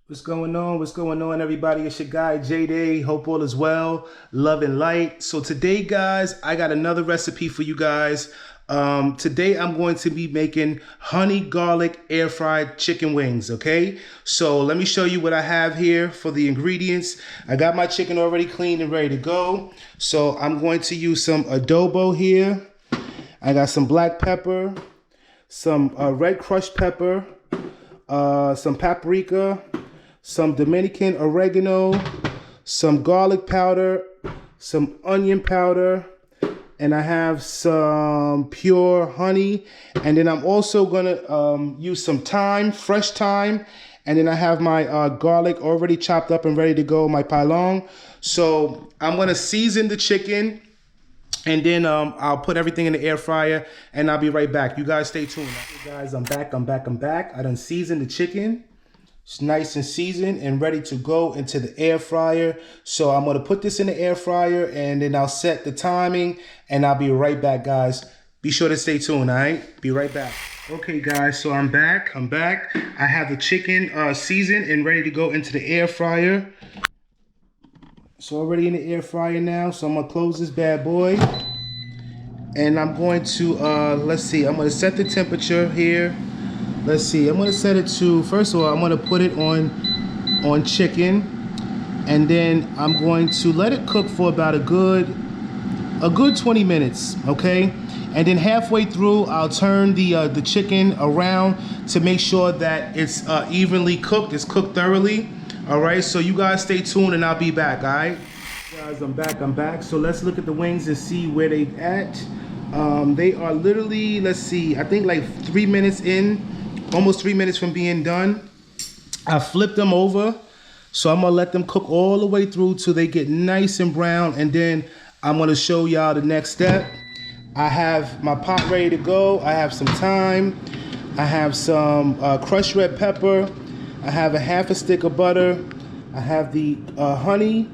What's going on? What's going on, everybody? It's your guy, J-Day. Hope all is well, love and light. So today, guys, I got another recipe for you guys. Today, I'm going to be making honey garlic air fried chicken wings, okay? So let me show you what I have here for the ingredients. I got my chicken already cleaned and ready to go. So I'm going to use some adobo here. I got some black pepper, some red crushed pepper, some paprika, some Dominican oregano, some garlic powder, some onion powder, and I have some pure honey. And then I'm also gonna use some thyme, fresh thyme. And then I have my garlic already chopped up and ready to go, my pilong. So I'm gonna season the chicken, and then I'll put everything in the air fryer, and I'll be right back. You guys stay tuned. Okay, guys, I'm back. I done seasoned the chicken. It's nice and seasoned and ready to go into the air fryer. So I'm gonna put this in the air fryer, and then I'll set the timing, and I'll be right back, guys. Be sure to stay tuned, all right? Be right back. Okay, guys, so I'm back. I have the chicken seasoned and ready to go into the air fryer. It's already in the air fryer now, so I'm gonna close this bad boy. And I'm going to, let's see, I'm gonna set the temperature here. Let's see, I'm gonna set it to, first of all, I'm gonna put it on chicken, and then I'm going to let it cook for about a good 20 minutes, okay? And then halfway through, I'll turn the chicken around to make sure that it's evenly cooked, it's cooked thoroughly, all right? So you guys stay tuned, and I'll be back, all right? Guys, I'm back. So let's look at the wings and see where they at. They are literally, let's see, I think like 3 minutes in, almost 3 minutes from being done. I flipped them over, so I'm gonna let them cook all the way through till they get nice and brown, and then I'm gonna show y'all the next step. I have my pot ready to go. I have some thyme. I have some crushed red pepper. I have a half a stick of butter. I have the honey,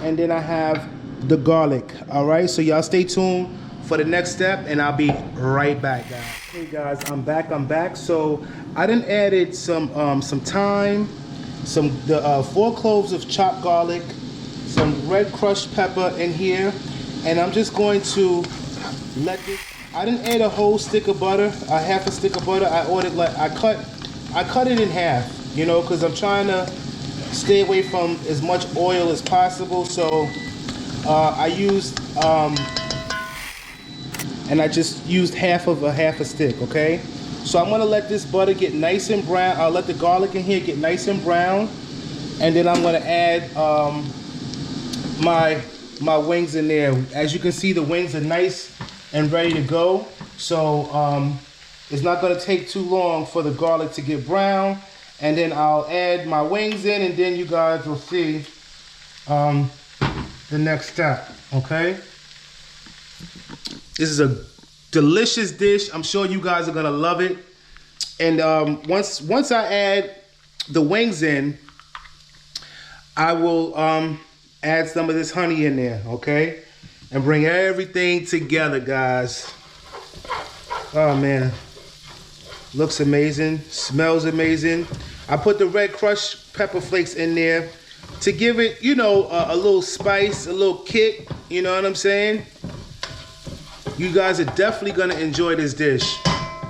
and then I have the garlic. All right, so y'all stay tuned for the next step, and I'll be right back, guys. Okay, guys, I'm back. So I done added some thyme, some 4 cloves of chopped garlic, some red crushed pepper in here, and I'm just going to let this. I didn't add a whole stick of butter, a half a stick of butter. I cut it in half, you know, because I'm trying to stay away from as much oil as possible. So I used and I just used half a stick, okay? So I'm gonna let this butter get nice and brown. I'll let the garlic in here get nice and brown, and then I'm gonna add my wings in there. As you can see, the wings are nice and ready to go. So it's not gonna take too long for the garlic to get brown, and then I'll add my wings in, and then you guys will see the next step, okay? This is a delicious dish. I'm sure you guys are gonna love it. And once I add the wings in, I will add some of this honey in there, okay? And bring everything together, guys. Oh man, looks amazing, smells amazing. I put the red crushed pepper flakes in there to give it, you know, a little spice, a little kick, you know what I'm saying? You guys are definitely gonna enjoy this dish,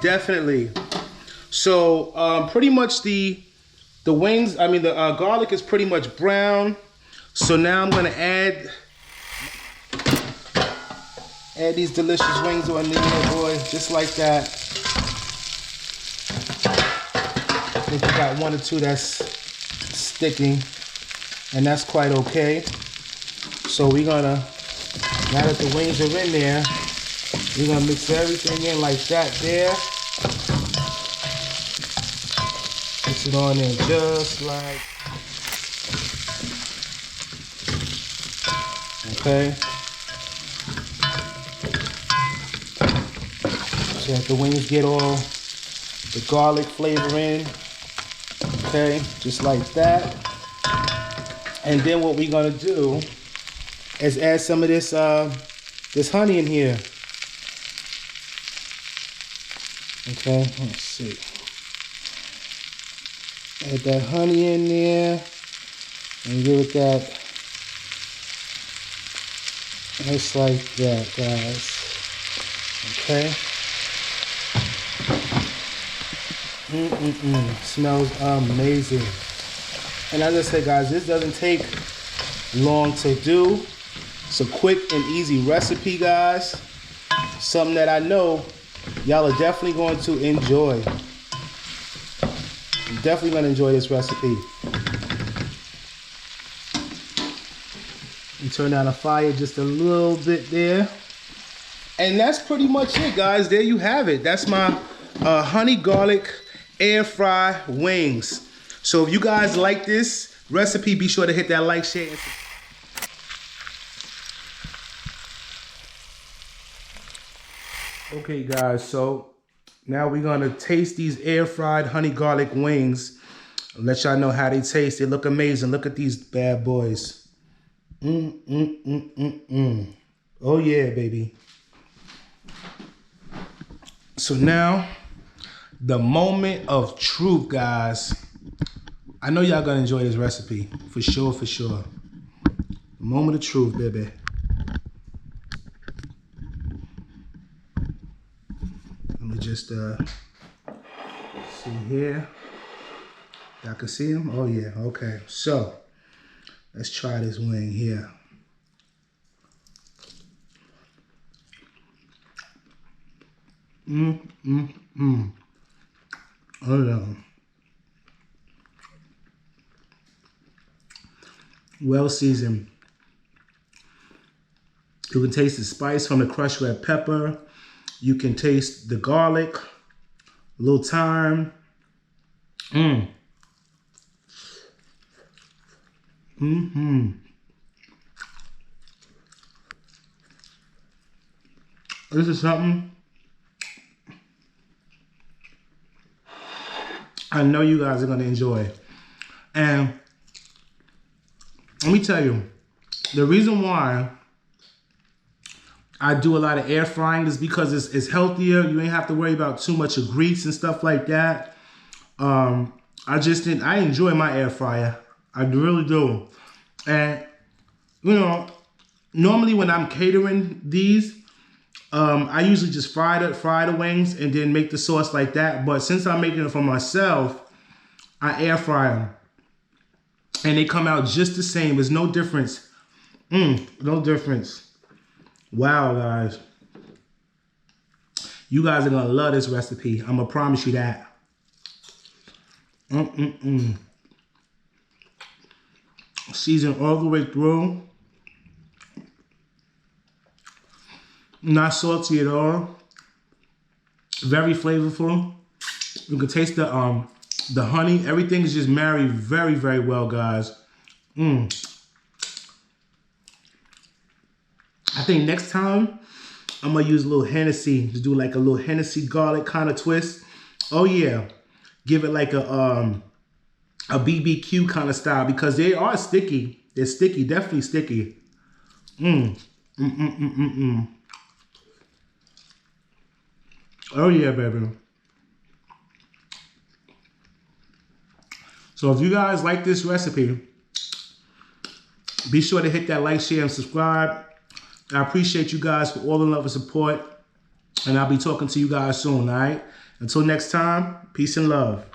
definitely. So pretty much the wings, I mean the garlic is pretty much brown. So now I'm gonna add these delicious wings on there, boy, just like that. I think we got 1 or 2 that's sticking, and that's quite okay. So we're gonna, now that the wings are in there, we're gonna mix everything in like that there. Mix it on there just like, okay. So that the wings get all the garlic flavor in, okay, just like that. And then what we're gonna do is add some of this honey in here. Okay, let's see. Get that honey in there and give it that, just like that, guys. Okay. Smells amazing. And as I said, guys, this doesn't take long to do. It's a quick and easy recipe, guys. Something that I know y'all are definitely going to enjoy. You're definitely going to enjoy this recipe. And turn down the fire just a little bit there. And that's pretty much it, guys. There you have it. That's my honey garlic air fry wings. So if you guys like this recipe, be sure to hit that like, share, and subscribe. Okay, guys, so now we're gonna taste these air fried honey garlic wings. I'll let y'all know how they taste. They look amazing. Look at these bad boys. Oh yeah, baby. So now, the moment of truth, guys. I know y'all gonna enjoy this recipe, for sure, for sure. The moment of truth, baby. Let me just see here. Y'all can see them? Oh yeah, okay. So, let's try this wing here. Hold on. Well seasoned. You can taste the spice from the crushed red pepper. You can taste the garlic, a little thyme. This is something I know you guys are gonna enjoy. And let me tell you, the reason why I do a lot of air frying is because it's healthier. You ain't have to worry about too much of grease and stuff like that. I enjoy my air fryer. I really do. And, you know, normally when I'm catering these, I usually just fry the wings and then make the sauce like that. But since I'm making it for myself, I air fry them. And they come out just the same. There's no difference. No difference. Wow, guys. You guys are going to love this recipe. I'm going to promise you that. Seasoned all the way through. Not salty at all. Very flavorful. You can taste the honey. Everything is just married very, very well, guys. I think next time I'm gonna use a little Hennessy to do like a little Hennessy garlic kind of twist. Oh yeah, give it like a BBQ kind of style because they are sticky. They're sticky, definitely sticky. Oh yeah, baby. So if you guys like this recipe, be sure to hit that like, share, and subscribe. I appreciate you guys for all the love and support. And I'll be talking to you guys soon, all right? Until next time, peace and love.